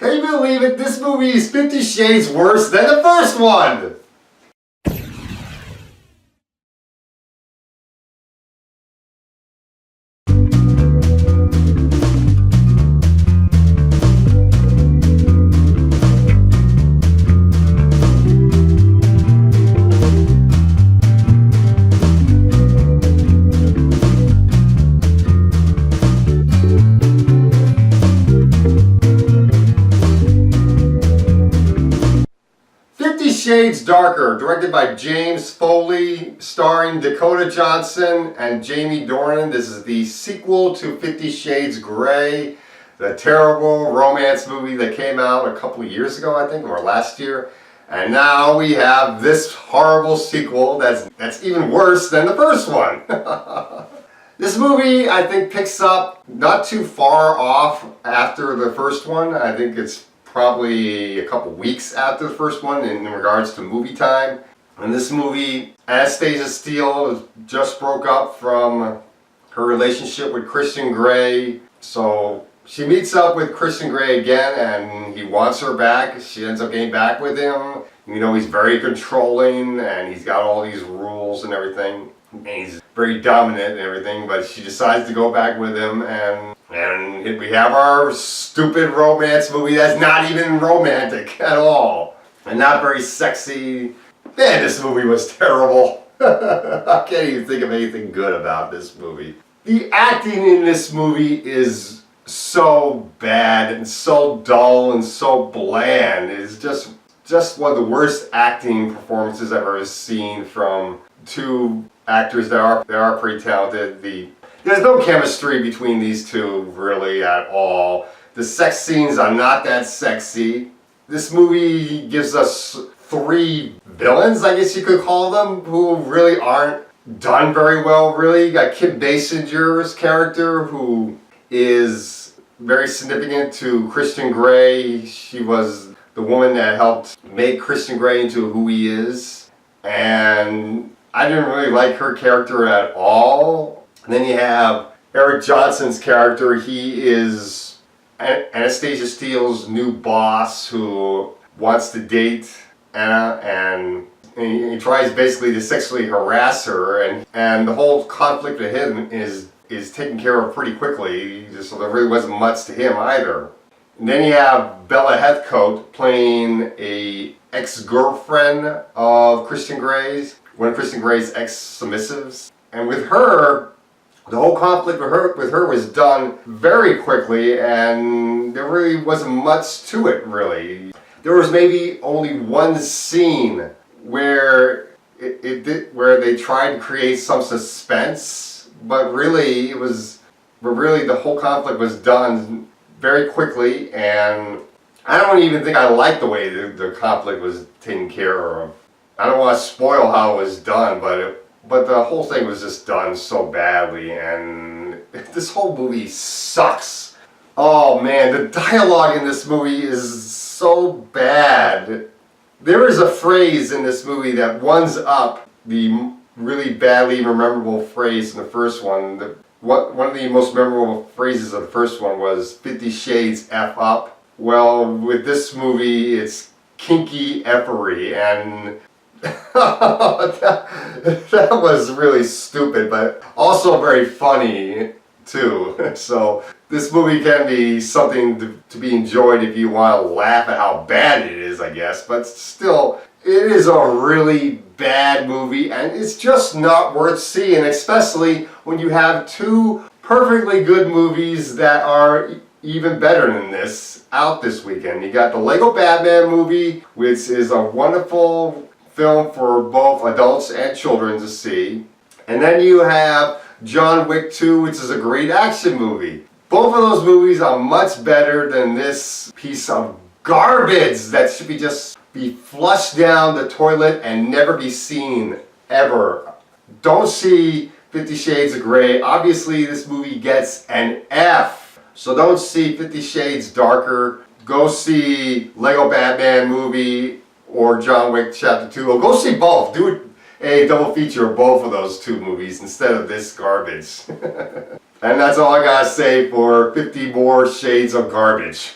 Can you believe it? This movie is 50 Shades worse than the first one! 50 Shades Darker, directed by James Foley, starring Dakota Johnson and Jamie Dornan. This is the sequel to 50 Shades Grey, the terrible romance movie that came out a couple of years ago, I think, or last year. And now we have this horrible sequel that's even worse than the first one. This movie, I think, picks up not too far off after the first one. I think it's probably a couple weeks after the first one in regards to movie time. In this movie, Anastasia Steele just broke up from her relationship with Christian Grey. So she meets up with Christian Grey again and he wants her back. She ends up getting back with him. You know, he's very controlling and he's got all these rules and everything. And he's very dominant and everything, but she decides to go back with him and we have our stupid romance movie that's not even romantic at all. And not very sexy. Man, this movie was terrible. I can't even think of anything good about this movie. The acting in this movie is so bad and so dull and so bland. It's just one of the worst acting performances I've ever seen from two actors that are pretty talented. There's no chemistry between these two really at all. The sex scenes are not that sexy. This movie gives us three villains, I guess you could call them, who really aren't done very well, really. You got Kim Basinger's character, who is very significant to Christian Grey. She was the woman that helped make Christian Grey into who he is. And I didn't really like her character at all. And then you have Eric Johnson's character. He is Anastasia Steele's new boss who wants to date Anna, and he tries basically to sexually harass her, and the whole conflict with him is taken care of pretty quickly, so there really wasn't much to him either. And then you have Bella Heathcote playing a ex-girlfriend of Christian Grey's, one of Christian Grey's ex-submissives. And with her, the whole conflict with her was done very quickly, and there really wasn't much to it, really. There was maybe only one scene where where they tried to create some suspense, but really the whole conflict was done very quickly, and I don't even think I liked the way the conflict was taken care of. I don't want to spoil how it was done, but the whole thing was just done so badly, and this whole movie sucks. Oh man, the dialogue in this movie is so bad. There is a phrase in this movie that ones up the really badly memorable phrase in the first one. One of the most memorable phrases of the first one was 50 Shades F up. Well, with this movie, it's kinky effery, and that was really stupid, but also very funny too. So this movie can be something to be enjoyed if you want to laugh at how bad it is, I guess, but still, it is a really bad movie, and it's just not worth seeing, especially when you have two perfectly good movies that are even better than this out this weekend. You got the Lego Batman movie, which is a wonderful film for both adults and children to see. And then you have John Wick 2, which is a great action movie. Both of those movies are much better than this piece of garbage that should be flushed down the toilet and never be seen ever. Don't see 50 Shades of Grey. Obviously this movie gets an F. So don't see 50 Shades Darker. Go see Lego Batman movie or John Wick Chapter 2. Or go see both. Do a double feature of both of those two movies instead of this garbage. And that's all I gotta say for 50 more shades of garbage.